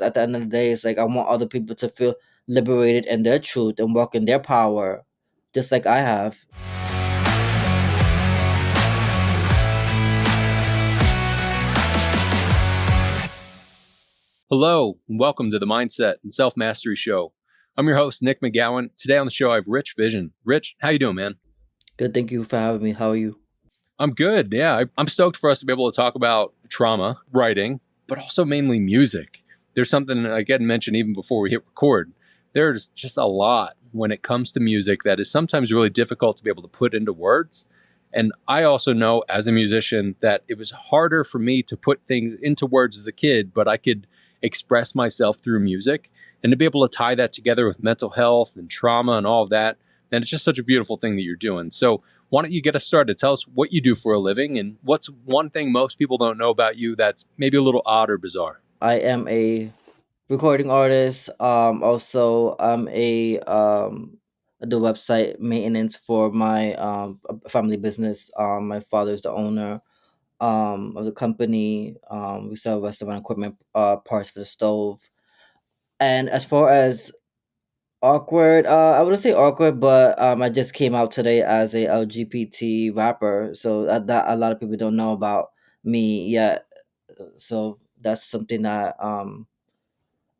At the end of the day, it's like I want other people to feel liberated in their truth and walk in their power, just like I have. Hello, and welcome to the Mindset and Self-Mastery Show. I'm your host, Nick McGowan. Today on the show, I have Rich Vision. Rich, how you doing, man? Good, thank you for having me. How are you? I'm good, yeah. I'm stoked for us to be able to talk about trauma, writing, but also mainly music. There's something I get mentioned even before we hit record. There's just a lot when it comes to music that is sometimes really difficult to be able to put into words. And I also know as a musician that it was harder for me to put things into words as a kid, but I could express myself through music. And to be able to tie that together with mental health and trauma and all of that, and it's just such a beautiful thing that you're doing. So why don't you get us started? Tell us what you do for a living and what's one thing most people don't know about you that's maybe a little odd or bizarre. I am a recording artist. Also, I'm a the website maintenance for my family business. My father's the owner of the company. We sell restaurant equipment, parts for the stove. And as far as awkward, I wouldn't say awkward, but I just came out today as a LGBT rapper, so that a lot of people don't know about me yet. So that's something that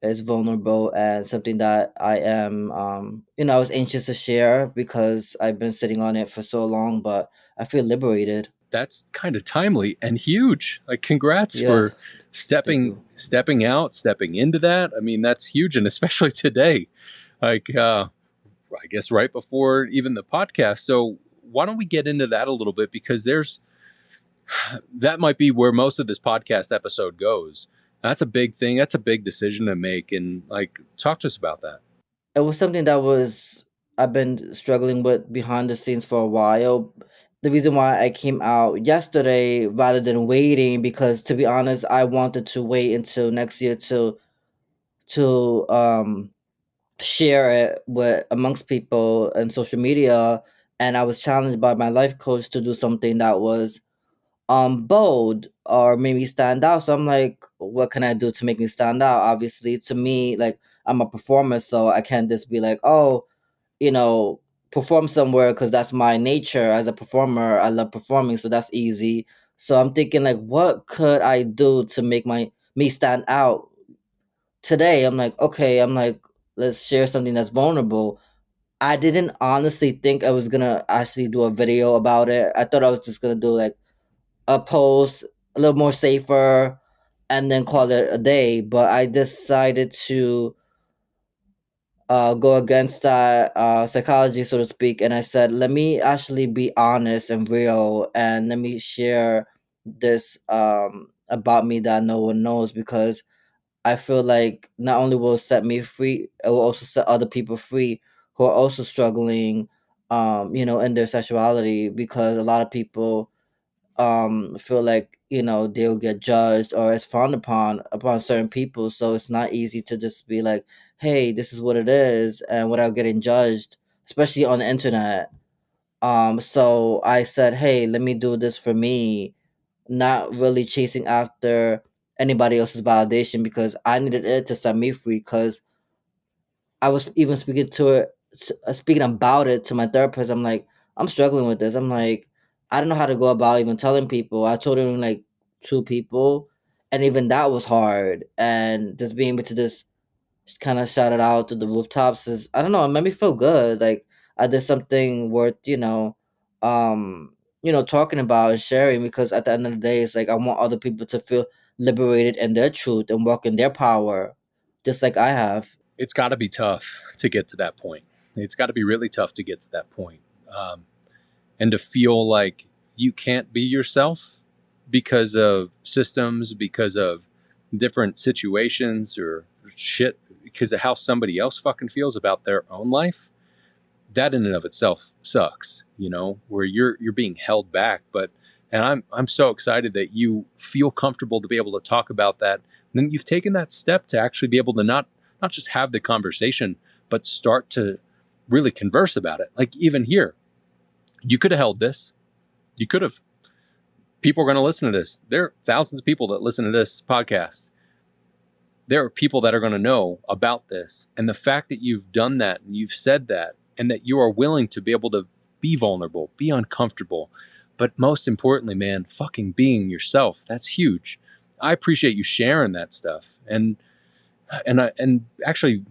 is vulnerable and something that I am, I was anxious to share because I've been sitting on it for so long, but I feel liberated. That's kind of timely and huge. Like congrats Yeah, for thank stepping you. stepping out, stepping into that. I mean, that's huge and especially today. Like I guess right before even the podcast. So why don't we get into that a little bit because there's that might be where most of this podcast episode goes. That's a big thing. That's a big decision to make and like talk to us about that. It was something that was I've been struggling with behind the scenes for a while. The reason why I came out yesterday rather than waiting, because to be honest, I wanted to wait until next year to share it with amongst people and social media. And I was challenged by my life coach to do something that was bold or made me stand out. So I'm like, what can I do to make me stand out? Obviously, to me, like, I'm a performer, so I can't just be like, oh, you know, perform somewhere because that's my nature as a performer. I love performing, so that's easy. So I'm thinking like, what could I do to make my me stand out today? I'm like, okay, I'm like, let's share something that's vulnerable. I didn't honestly think I was gonna actually do a video about it. I thought I was just gonna do like a post a little more safer and then call it a day. But I decided to go against that psychology, so to speak. And I said, let me actually be honest and real, and let me share this about me that no one knows, because I feel like not only will it set me free, it will also set other people free who are also struggling, in their sexuality, because a lot of people feel like they'll get judged or it's frowned upon certain people, so it's not easy to just be like, hey, this is what it is, and without getting judged, especially on the internet. So I said, hey, let me do this for me, not really chasing after anybody else's validation, because I needed it to set me free. Because I was even speaking about it to my therapist. I'm like, I'm struggling with this. I'm like, I don't know how to go about even telling people. I told him like two people, and even that was hard. And just being able to just kind of shout it out to the rooftops is, I don't know, it made me feel good. Like I did something worth, um, talking about and sharing, because at the end of the day, it's like I want other people to feel liberated in their truth and walk in their power, just like I have. It's got to be tough to get to that point. It's got to be really tough to get to that point. And to feel like you can't be yourself because of systems, because of different situations or shit, because of how somebody else fucking feels about their own life. That in and of itself sucks, where you're being held back. But and I'm so excited that you feel comfortable to be able to talk about that. And then you've taken that step to actually be able to not just have the conversation, but start to really converse about it. Like even here, you could have held this. You could have. People are going to listen to this. There are thousands of people that listen to this podcast. there are people that are going to know about this. And the fact that you've done that and you've said that and that you are willing to be able to be vulnerable, be uncomfortable, but most importantly, man, fucking being yourself, that's huge. I appreciate you sharing that stuff and actually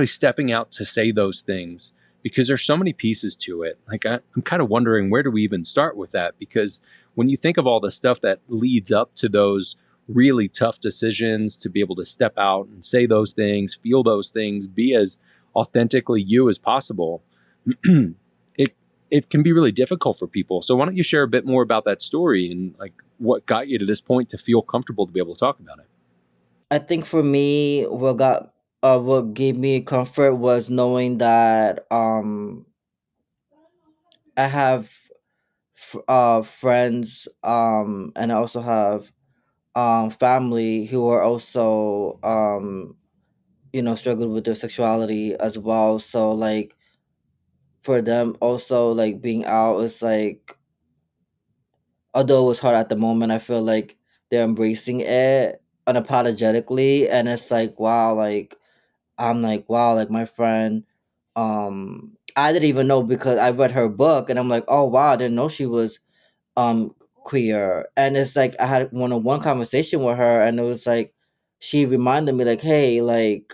stepping out to say those things, because there's so many pieces to it. Like I'm kind of wondering, where do we even start with that? Because when you think of all the stuff that leads up to those really tough decisions, to be able to step out and say those things, feel those things, be as authentically you as possible, it it can be really difficult for people. So why don't you share a bit more about that story and like what got you to this point to feel comfortable to be able to talk about it? I think for me, what gave me comfort was knowing that I have friends, and I also have family who are also struggled with their sexuality as well. So like for them also, like being out is like, although it was hard at the moment, I feel like they're embracing it unapologetically, and it's like wow, like I'm like wow, like my friend, I didn't even know because I read her book, and I'm like, oh wow, I didn't know she was um queer. And it's like I had one-on-one conversation with her, and it was like she reminded me like, hey, like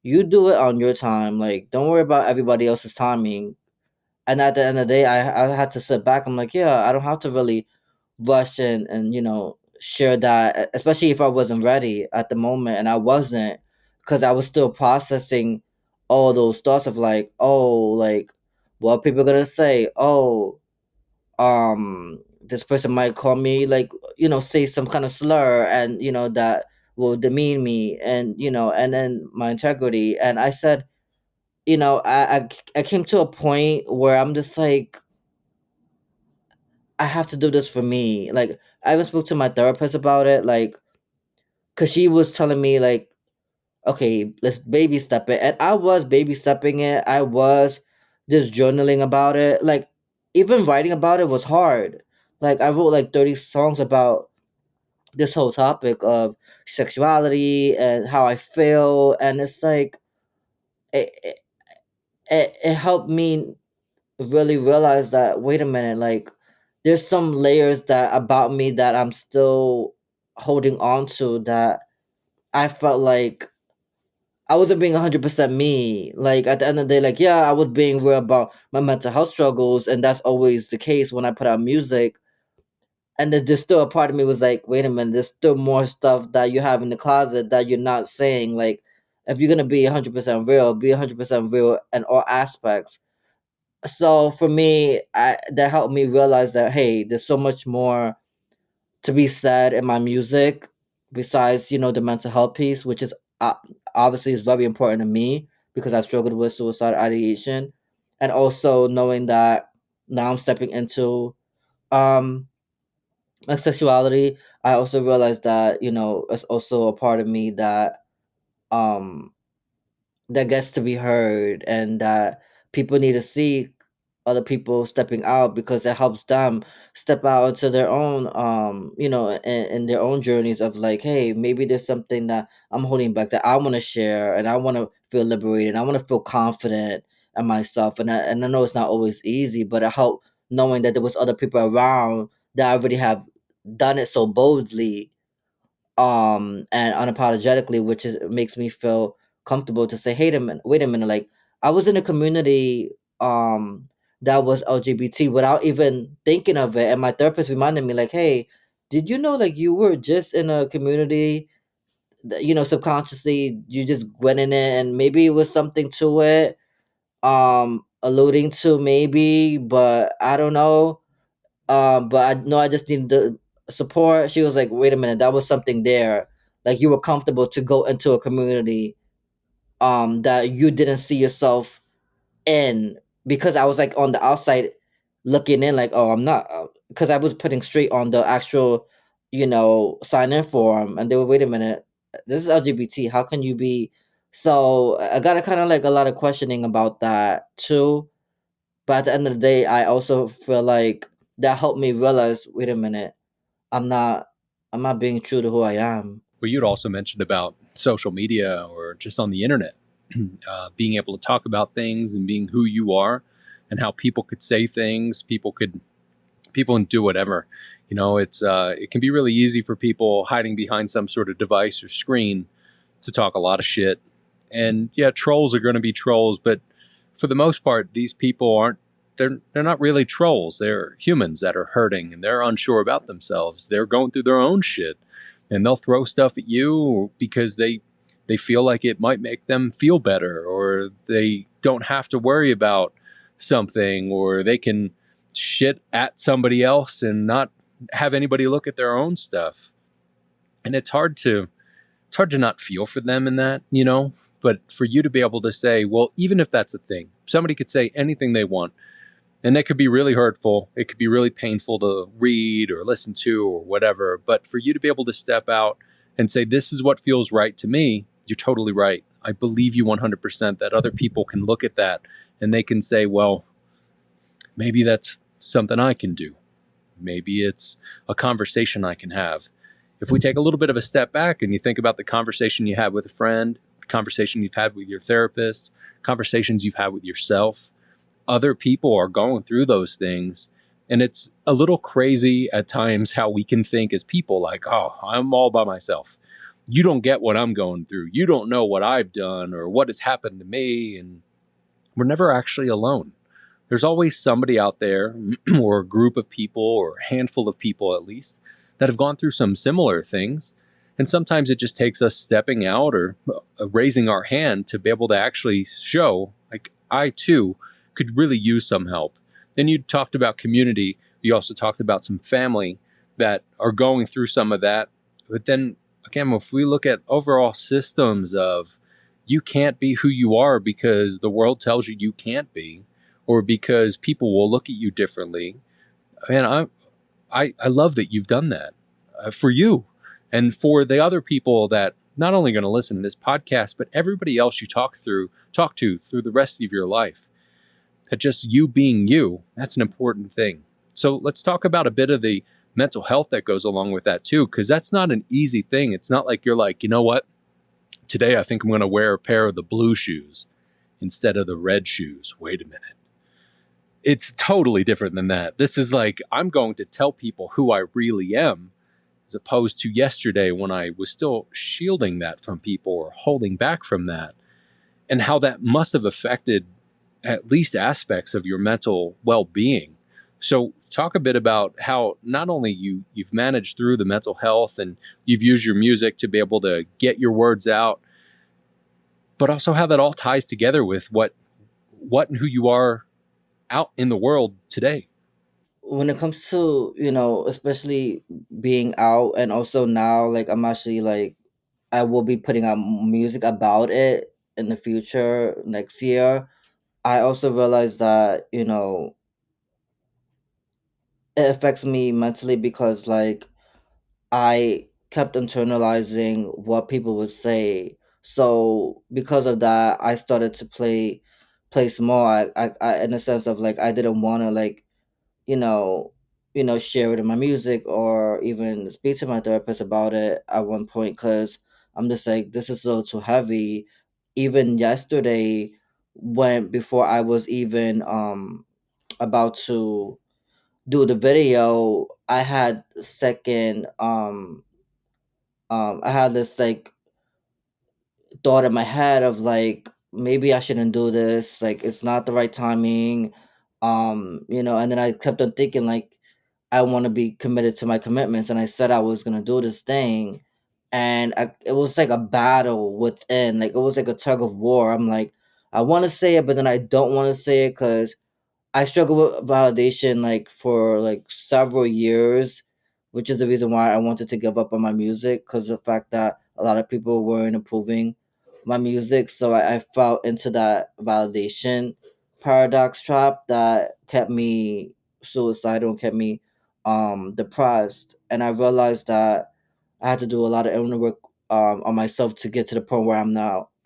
you do it on your time, like don't worry about everybody else's timing. And at the end of the day, I had to sit back. I'm like, yeah, I don't have to really rush and share that, especially if I wasn't ready at the moment, and I wasn't, because I was still processing all those thoughts of like, oh, like what people gonna say, oh, this person might call me like, say some kind of slur, and that will demean me, and and then my integrity. And I said, I came to a point where I'm just like, I have to do this for me. Like I even spoke to my therapist about it, like, cause she was telling me like, okay, let's baby step it, and I was baby stepping it. I was just journaling about it. Like even writing about it was hard. Like I wrote like 30 songs about this whole topic of sexuality and how I feel, and it's like it it helped me really realize that, wait a minute, like there's some layers that about me that I'm still holding on to, that I felt like I wasn't being 100% me. Like at the end of the day, like yeah, I was being real about my mental health struggles, and that's always the case when I put out music. And then there's still a part of me was like, wait a minute, there's still more stuff that you have in the closet that you're not saying. Like if you're gonna be 100% real, be 100% real in all aspects. So for me, that helped me realize that hey, there's so much more to be said in my music besides the mental health piece, which is uh, obviously is very important to me because I struggled with suicide ideation, and also knowing that now I'm stepping into um my sexuality. I also realized that it's also a part of me um that gets to be heard, and that people need to see other people stepping out, because it helps them step out into their own in their own journeys of like, hey, maybe there's something that I'm holding back that I want to share, and I want to feel liberated, I want to feel confident in myself. And I know it's not always easy, but it helped knowing that there was other people around that already have done it so boldly, and unapologetically, which makes me feel comfortable to say, hey, wait a minute, like I was in a community that was LGBT without even thinking of it, and my therapist reminded me like, hey, did you know like you were just in a community that, subconsciously you just went in it, and maybe it was something to it, alluding to maybe, but I don't know, but I know I just needed the support. She was like, wait a minute, that was something there. Like you were comfortable to go into a community that you didn't see yourself in, because I was like on the outside looking in, like, oh, I'm not, because I was putting straight on the actual, sign in form, and they were, wait a minute, this is LGBT. How can you be? So I got a kind of like a lot of questioning about that too. But at the end of the day, I also feel like that helped me realize, wait a minute, I'm not I'm not being true to who I am. Well, you'd also mentioned about social media or just on the internet, being able to talk about things and being who you are, and how people could say things, people can do whatever. It can be really easy for people hiding behind some sort of device or screen to talk a lot of shit. And yeah, trolls are going to be trolls, but for the most part, these people aren't. They're not really trolls. They're humans that are hurting and they're unsure about themselves. They're going through their own shit, and they'll throw stuff at you because they feel like it might make them feel better, or they don't have to worry about something, or they can shit at somebody else and not have anybody look at their own stuff. And it's hard to not feel for them in that. But for you to be able to say, well, even if that's a thing, somebody could say anything they want, and that could be really hurtful. It could be really painful to read or listen to or whatever. But for you to be able to step out and say, this is what feels right to me, you're totally right. I believe you 100% that other people can look at that and they can say, well, maybe that's something I can do. Maybe it's a conversation I can have. If we take a little bit of a step back and you think about the conversation you had with a friend, the conversation you've had with your therapist, conversations you've had with yourself, other people are going through those things. And it's a little crazy at times how we can think as people like, oh, I'm all by myself. You don't get what I'm going through. You don't know what I've done or what has happened to me. And we're never actually alone. There's always somebody out there, or a group of people, or a handful of people at least, that have gone through some similar things. And sometimes it just takes us stepping out or raising our hand to be able to actually show, like, I too could really use some help. Then you talked about community. You also talked about some family that are going through some of that. But then again, if we look at overall systems of you can't be who you are because the world tells you you can't be, or because people will look at you differently. Man, I love that you've done that for you and for the other people that not only going to listen to this podcast, but everybody else you talk to through the rest of your life. That just you being you, that's an important thing. So let's talk about a bit of the mental health that goes along with that too, because that's not an easy thing. It's not like you're like, you know what? Today I think I'm going to wear a pair of the blue shoes instead of the red shoes. Wait a minute. It's totally different than that. This is like, I'm going to tell people who I really am, as opposed to yesterday when I was still shielding that from people or holding back from that, and how that must have affected at least aspects of your mental well-being. So talk a bit about how not only you've managed through the mental health and you've used your music to be able to get your words out, but also how that all ties together with what and who you are out in the world today. When it comes to, especially being out, and also now, like, I'm actually like, I will be putting out music about it in the future next year. I also realized that, it affects me mentally because, like, I kept internalizing what people would say. So because of that, I started to play small. I in a sense of, like, I didn't want to, like, you know, share it in my music or even speak to my therapist about it at one point, because I'm just like, this is so too heavy. Even yesterday, when before I was even about to do the video, I had this, like, thought in my head of, like, maybe I shouldn't do this, like, it's not the right timing. And then I kept on thinking, like, I want to be committed to my commitments, and I said I was gonna do this thing, and it was like a battle within, like, it was like a tug of war. I'm like, I want to say it, but then I don't want to say it because I struggled with validation, like, for, like, several years, which is the reason why I wanted to give up on my music, because the fact that a lot of people weren't approving my music. So I fell into that validation paradox trap that kept me suicidal and kept me depressed. And I realized that I had to do a lot of inner work on myself to get to the point where I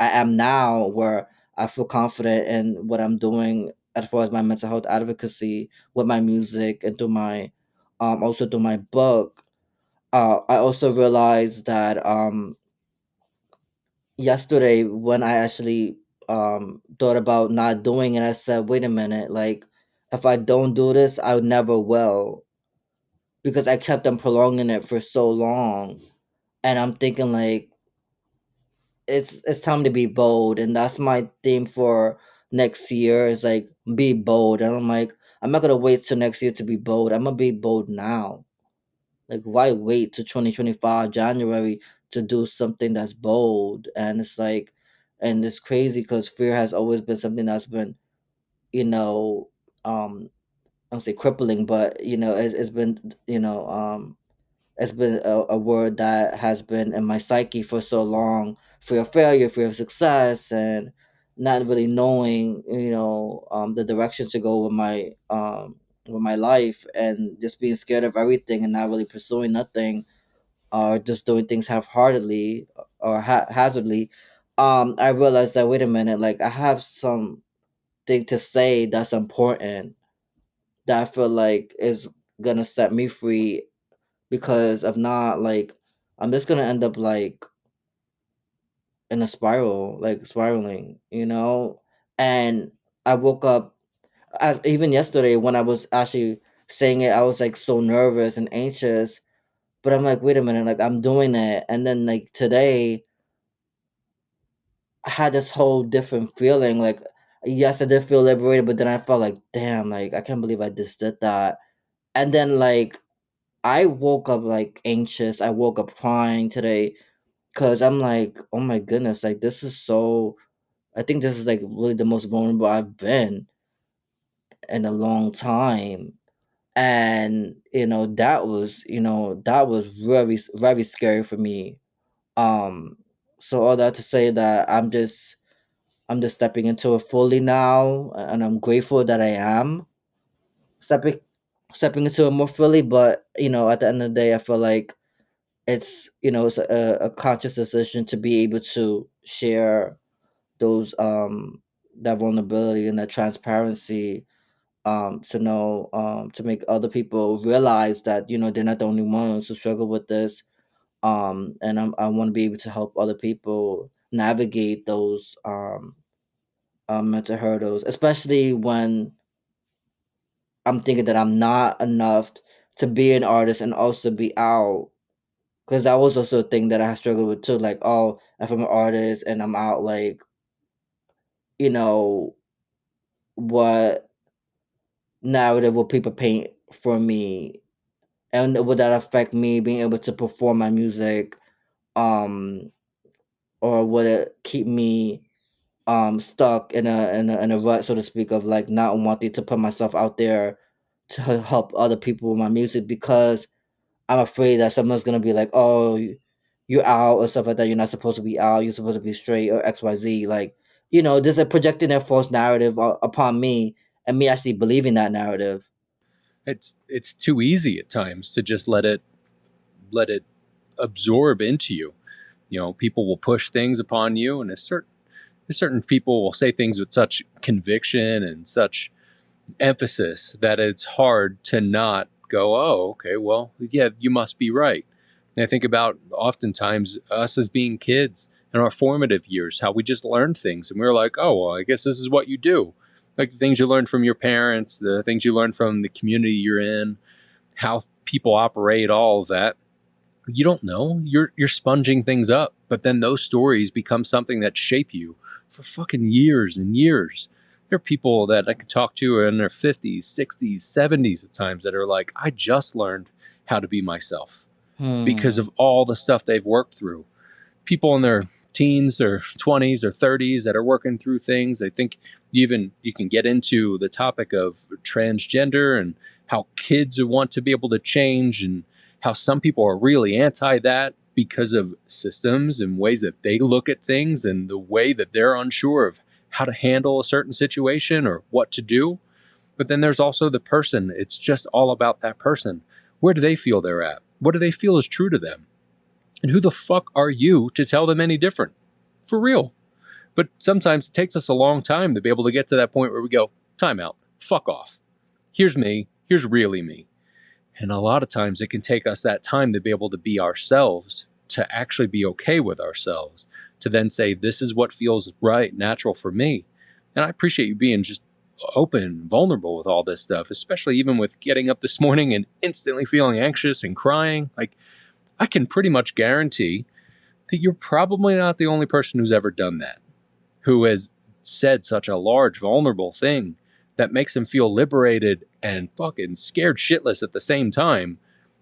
am now, where I feel confident in what I'm doing as far as my mental health advocacy with my music and through my also through my book. I also realized that yesterday when I actually thought about not doing it, I said, wait a minute, like if I don't do this, I never will, because I kept on prolonging it for so long. And I'm thinking like it's time to be bold, and that's my theme for next year is like be bold. And I'm like, I'm not gonna wait till next year to be bold. I'm gonna be bold now. Like, why wait to 2025 January to do something that's bold? And it's like, and it's crazy because fear has always been something that's been, you know, I don't say crippling, but it's been, it's been a word that has been in my psyche for so long. Fear of failure, fear of success, and not really knowing, the direction to go with my life, and just being scared of everything and not really pursuing nothing, or just doing things half-heartedly or hazardly. I realized that, wait a minute, like I have something to say that's important, that I feel like is gonna set me free, because if not, like I'm just gonna end up like in a spiral, like spiraling, And I woke up, as even yesterday when I was actually saying it, I was like so nervous and anxious. But I'm like, wait a minute, like I'm doing it, and then like today I had this whole different feeling. Like, yes, I did feel liberated, but then I felt like, damn, like I can't believe I just did that. And then like I woke up like anxious. I woke up crying today, because I'm like, oh my goodness, like this is so. I think this is like really the most vulnerable I've been in a long time. And that was very very scary for me. Um, so all that to say that I'm just stepping into it fully now, and I'm grateful that I am stepping stepping into it more fully. But at the end of the day, I feel like it's a conscious decision to be able to share those that vulnerability and that transparency, to know, to make other people realize that they're not the only ones who struggle with this. And I want to be able to help other people navigate those mental hurdles, especially when I'm thinking that I'm not enough to be an artist and also be out. Because that was also a thing that I struggled with too. Like, oh, if I'm an artist and I'm out, like, you know, what narrative will people paint for me? And would that affect me being able to perform my music? Um, or would it keep me stuck in a rut, so to speak, of like not wanting to put myself out there to help other people with my music, because I'm afraid that someone's gonna be like, "Oh, you're out," or stuff like that. You're not supposed to be out. You're supposed to be straight, or XYZ. Like, just a projecting their false narrative upon me, and me actually believing that narrative. It's too easy at times to just let it absorb into you. People will push things upon you, and certain people will say things with such conviction and such emphasis that it's hard to not go, oh, okay, well, yeah, you must be right. And I think about oftentimes us as being kids in our formative years, how we just learned things and we were like, oh, well, I guess this is what you do. Like the things you learned from your parents, the things you learned from the community you're in, how people operate, all of that. You don't know. You're sponging things up, but then those stories become something that shape you for fucking years and years. There are people that I could talk to in their 50s, 60s, 70s at times that are like, I just learned how to be myself because Hmm. of all the stuff they've worked through. People in their teens or 20s or 30s that are working through things. I think you can get into the topic of transgender and how kids want to be able to change, and how some people are really anti that because of systems and ways that they look at things and the way that they're unsure of how to handle a certain situation or what to do. But then there's also the person. It's just all about that person. Where do they feel they're at? What do they feel is true to them? And who the fuck are you to tell them any different? For real. But sometimes it takes us a long time to be able to get to that point where we go, time out, fuck off. Here's me, here's really me. And a lot of times it can take us that time to be able to be ourselves, to actually be okay with ourselves, to then say, this is what feels right, natural for me. And I appreciate you being just open, vulnerable with all this stuff, especially even with getting up this morning and instantly feeling anxious and crying. Like, I can pretty much guarantee that you're probably not the only person who's ever done that, who has said such a large, vulnerable thing that makes him feel liberated and fucking scared shitless at the same time,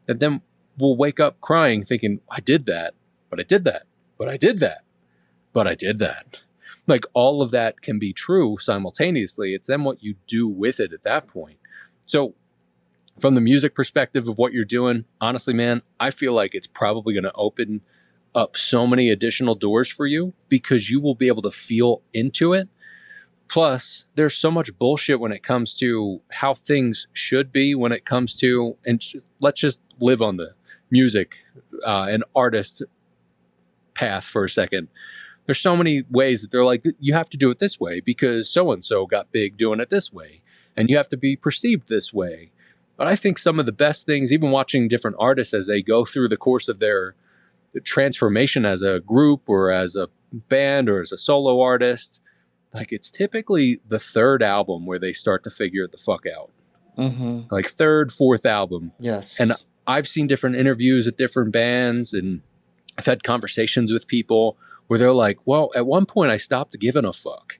that then will wake up crying thinking, I did that, but I did that, but I did that, but I did that. Like, all of that can be true simultaneously. It's then what you do with it at that point. So from the music perspective of what you're doing, honestly, man, I feel like it's probably going to open up so many additional doors for you because you will be able to feel into it. Plus, there's so much bullshit when it comes to how things should be when it comes to, and let's just live on the music and artist path for a second. There's so many ways that they're like, you have to do it this way because so and so got big doing it this way, and you have to be perceived this way. But I think some of the best things, even watching different artists as they go through the course of their transformation as a group or as a band or as a solo artist, like, it's typically the third album where they start to figure it the fuck out. Mm-hmm. Like third, fourth album. And Yes. I've seen different interviews at different bands, and I've had conversations with people where they're like, well, at one point I stopped giving a fuck.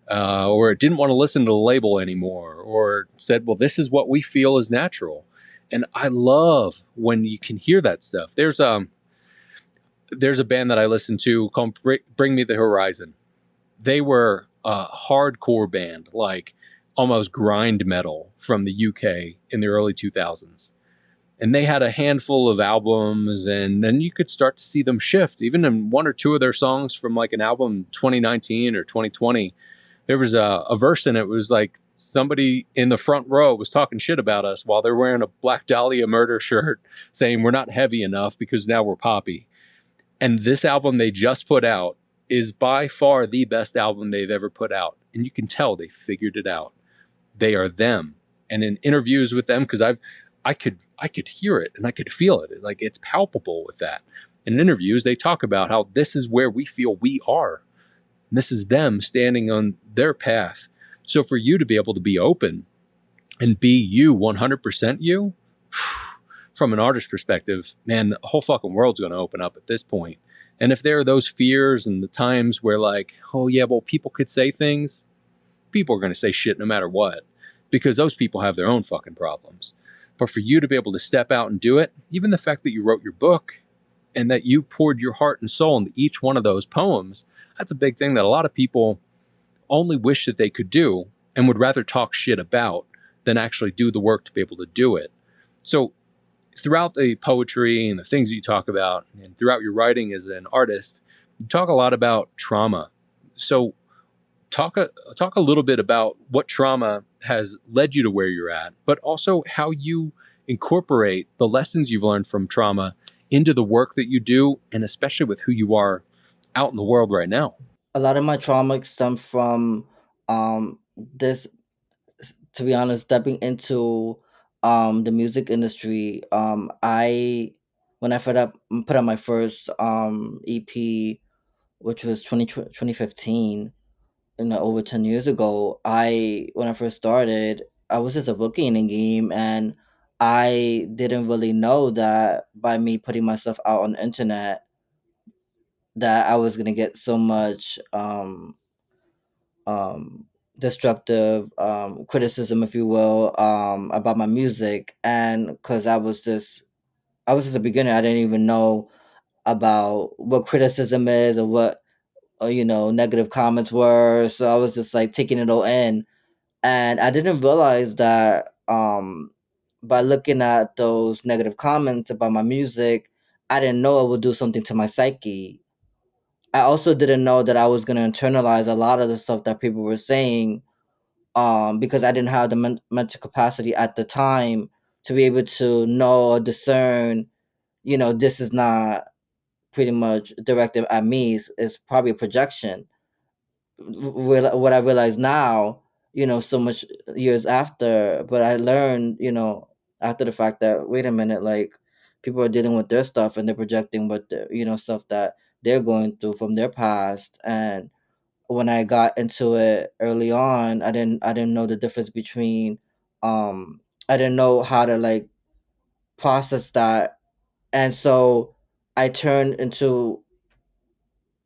Or didn't want to listen to the label anymore, or said, well, this is what we feel is natural. And I love when you can hear that stuff. There's a band that I listened to called Bring Me the Horizon. They were a hardcore band, like almost grind metal from the UK in the early 2000s. And they had a handful of albums, and then you could start to see them shift. Even in one or two of their songs from like an album 2019 or 2020, there was a verse in it. It was like somebody in the front row was talking shit about us while they're wearing a Black Dahlia Murder shirt, saying we're not heavy enough because now we're poppy. And this album they just put out is by far the best album they've ever put out. And you can tell they figured it out. They are them. And in interviews with them, because I could hear it and I could feel it. Like, it's palpable with that. In interviews, they talk about how this is where we feel we are. And this is them standing on their path. So for you to be able to be open and be you, 100% you, from an artist perspective, man, the whole fucking world's going to open up at this point. And if there are those fears and the times where like, oh yeah, well, people could say things, people are going to say shit no matter what, because those people have their own fucking problems. But for you to be able to step out and do it, even the fact that you wrote your book and that you poured your heart and soul into each one of those poems, that's a big thing that a lot of people only wish that they could do and would rather talk shit about than actually do the work to be able to do it. So throughout the poetry and the things that you talk about, and throughout your writing as an artist, you talk a lot about trauma. So talk a little bit about what trauma has led you to where you're at, but also how you incorporate the lessons you've learned from trauma into the work that you do, and especially with who you are out in the world right now. A lot of my trauma stemmed from this, to be honest, stepping into the music industry. I when I put out my first EP, which was 2015, over 10 years ago. When I first started, I was just a rookie in the game, and I didn't really know that by me putting myself out on the internet that I was gonna get so much um destructive criticism, if you will, about my music. And because I was just a beginner, I didn't even know about what criticism is, or what negative comments were. So I was just like taking it all in, and I didn't realize that by looking at those negative comments about my music, I didn't know it would do something to my psyche. I also didn't know that I was going to internalize a lot of the stuff that people were saying, because I didn't have the mental capacity at the time to be able to know or discern, this is not pretty much directed at me. It's probably a projection. What I realize now, so much years after, but I learned, after the fact that wait a minute, like people are dealing with their stuff and they're projecting what the stuff that they're going through from their past. And when I got into it early on, I didn't know the difference between I didn't know how to like process that. And so I turned into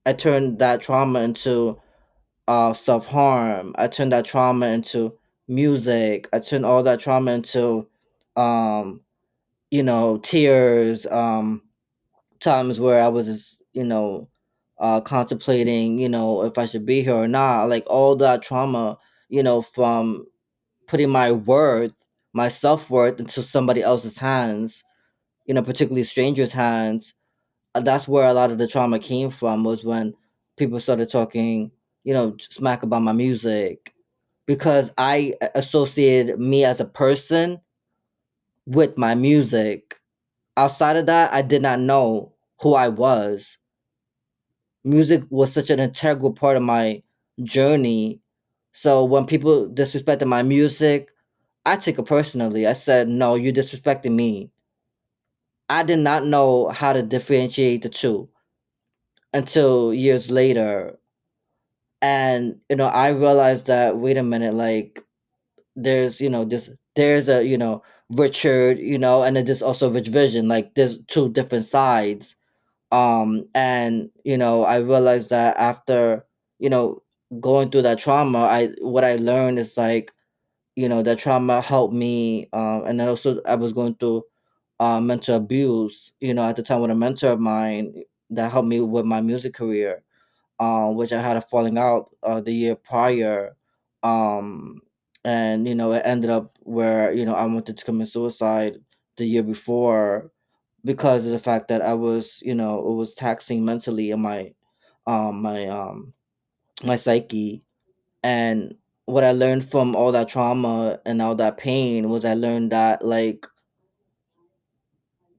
I turned that trauma into self harm. I turned that trauma into music. I turned all that trauma into um tears, times where I was just, contemplating, if I should be here or not. Like all that trauma, from putting my self worth into somebody else's hands, particularly strangers' hands. That's where a lot of the trauma came from, was when people started talking, smack about my music, because I associated me as a person with my music. Outside of that, I did not know who I was. Music was such an integral part of my journey. So when people disrespected my music, I took it personally. I said, "No, you disrespecting me." I did not know how to differentiate the two until years later. And I realized that wait a minute, like there's this there's a Richard, and then there's also Rich Vision. Like there's two different sides. And I realized that after you know going through that trauma, I what I learned is like that trauma helped me. And then also I was going through mental abuse, at the time, with a mentor of mine that helped me with my music career, which I had a falling out the year prior. Um, and it ended up where I wanted to commit suicide the year before, because of the fact that I was, it was taxing mentally in my my psyche. And what I learned from all that trauma and all that pain was, I learned that like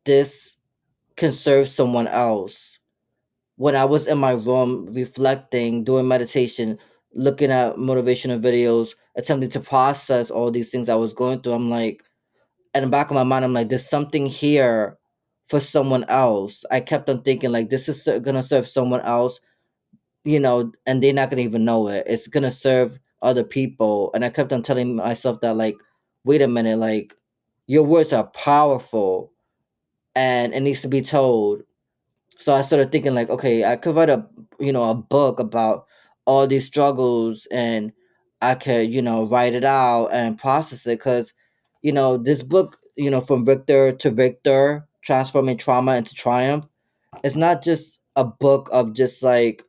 this can serve someone else. When I was in my room reflecting, doing meditation, looking at motivational videos, attempting to process all these things I was going through, I'm like, in the back of my mind, I'm like, there's something here for someone else. I kept on thinking like, this is gonna serve someone else, and they're not gonna even know it. It's gonna serve other people. And I kept on telling myself that, like, wait a minute, like, your words are powerful and it needs to be told. So I started thinking like, okay, I could write a book about all these struggles, and I could, write it out and process it. Cause, this book, From Victor to Victor, Transforming Trauma into Triumph, it's not just a book of just like,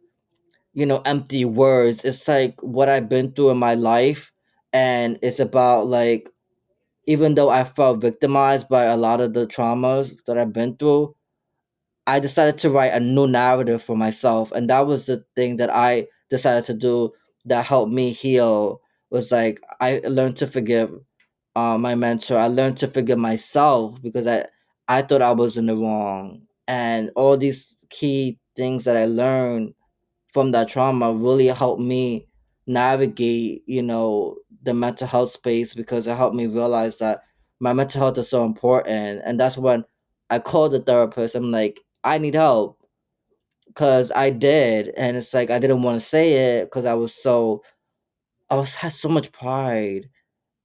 empty words. It's like what I've been through in my life. And it's about like, even though I felt victimized by a lot of the traumas that I've been through, I decided to write a new narrative for myself, and that was the thing that I decided to do that helped me heal. Was like I learned to forgive my mentor. I learned to forgive myself because I thought I was in the wrong, and all these key things that I learned from that trauma really helped me navigate, the mental health space, because it helped me realize that my mental health is so important. And that's when I called the therapist. I'm like, I need help, because I did. And it's like, I didn't want to say it because had so much pride.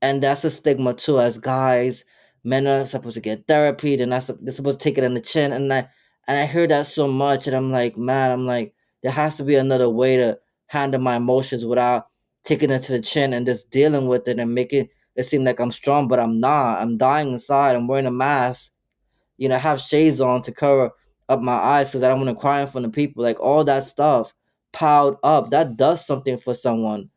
And that's a stigma too. As guys, men are supposed to get therapy. They're supposed to take it in the chin. And I hear that so much, and I'm like, man, there has to be another way to handle my emotions without taking it to the chin and just dealing with it and making it seem like I'm strong, but I'm not. I'm dying inside. I'm wearing a mask. I have shades on to cover up my eyes because I don't want to cry in front of people. Like all that stuff piled up, that does something for someone.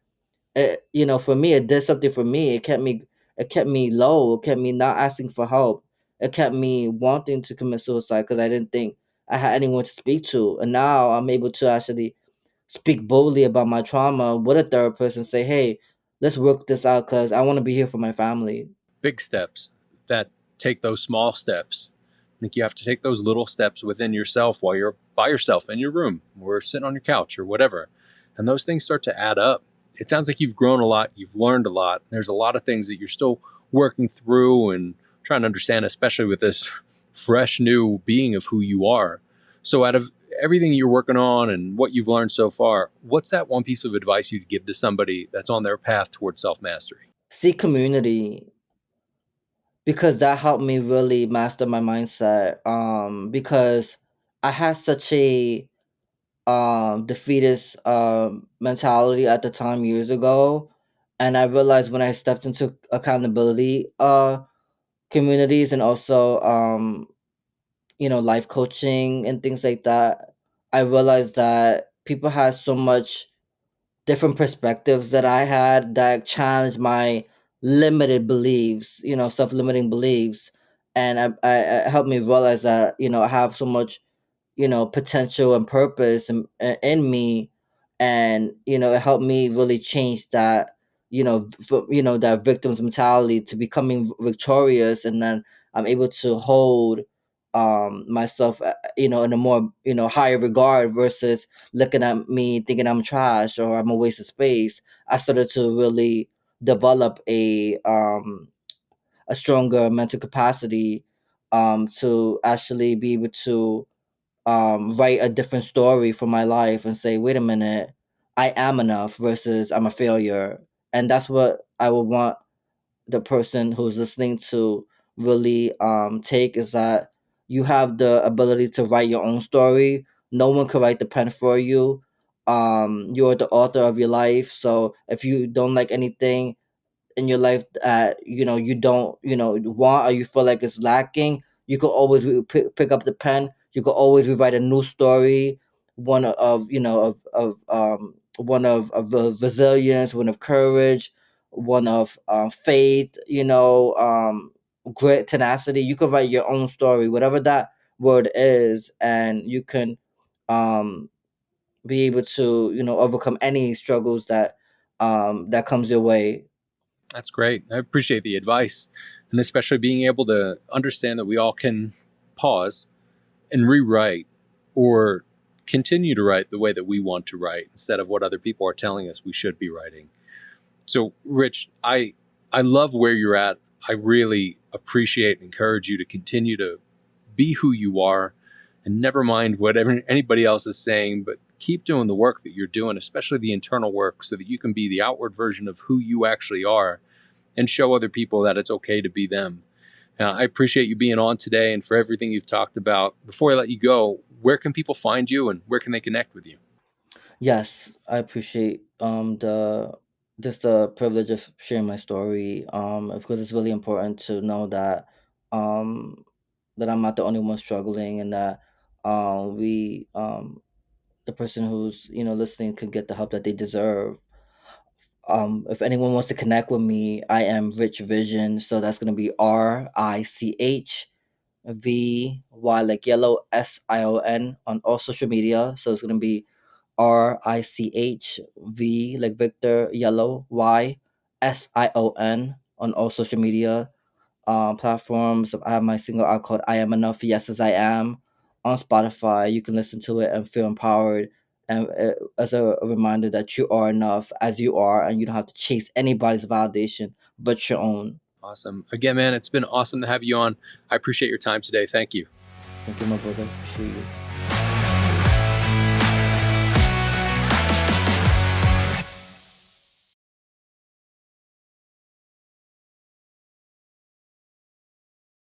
For me, it did something for me. It kept me low. It kept me not asking for help. It kept me wanting to commit suicide because I didn't think I had anyone to speak to. And now I'm able to actually speak boldly about my trauma with a therapist and say, hey, let's work this out because I want to be here for my family. Big steps that take those small steps. I think you have to take those little steps within yourself while you're by yourself in your room or sitting on your couch or whatever. And those things start to add up. It sounds like you've grown a lot, you've learned a lot. There's a lot of things that you're still working through and trying to understand, especially with this fresh new being of who you are. So, out of everything you're working on and what you've learned so far, what's that one piece of advice you'd give to somebody that's on their path towards self mastery? See community, because that helped me really master my mindset. Because I had such a defeatist mentality at the time years ago, and I realized when I stepped into accountability communities, and also life coaching and things like that, I realized that people had so much different perspectives that I had that challenged my limited beliefs, self-limiting beliefs, and it helped me realize that I have so much potential and purpose in me, and it helped me really change that, that victim's mentality to becoming victorious, and then I'm able to hold myself in a more higher regard versus looking at me thinking I'm trash or I'm a waste of space. I started to really develop a stronger mental capacity to actually be able to write a different story for my life and say, wait a minute, I am enough versus I'm a failure. And that's what I would want the person who's listening to really take, is that you have the ability to write your own story. No one can write the pen for you. You're the author of your life. So if you don't like anything in your life that you don't want, or you feel like it's lacking, you can always pick up the pen. You can always rewrite a new story, one of resilience, one of courage, one of faith, grit, tenacity. You can write your own story, whatever that word is, and you can um be able to overcome any struggles that comes your way. That's great. I appreciate the advice, and especially being able to understand that we all can pause and rewrite or continue to write the way that we want to write instead of what other people are telling us we should be writing. So, Rich, I love where you're at. I really appreciate and encourage you to continue to be who you are and never mind whatever anybody else is saying, but keep doing the work that you're doing, especially the internal work, so that you can be the outward version of who you actually are and show other people that it's okay to be them. I appreciate you being on today and for everything you've talked about. Before I let you go, where can people find you and where can they connect with you? Yes, I appreciate the privilege of sharing my story, because it's really important to know um that I'm not the only one struggling, and that we the person who's listening could get the help that they deserve. If anyone wants to connect with me, I am Rich Vision, so that's gonna be RICHVY like yellow SION on all social media. So it's gonna be RICHV like Victor, yellow YSION on all social media platforms. I have my single out called I Am Enough, Yes As I Am, on Spotify. You can listen to it and feel empowered. And as a reminder that you are enough as you are, and you don't have to chase anybody's validation but your own. Awesome. Again, man, it's been awesome to have you on. I appreciate your time today. Thank you. Thank you, my brother. Appreciate you.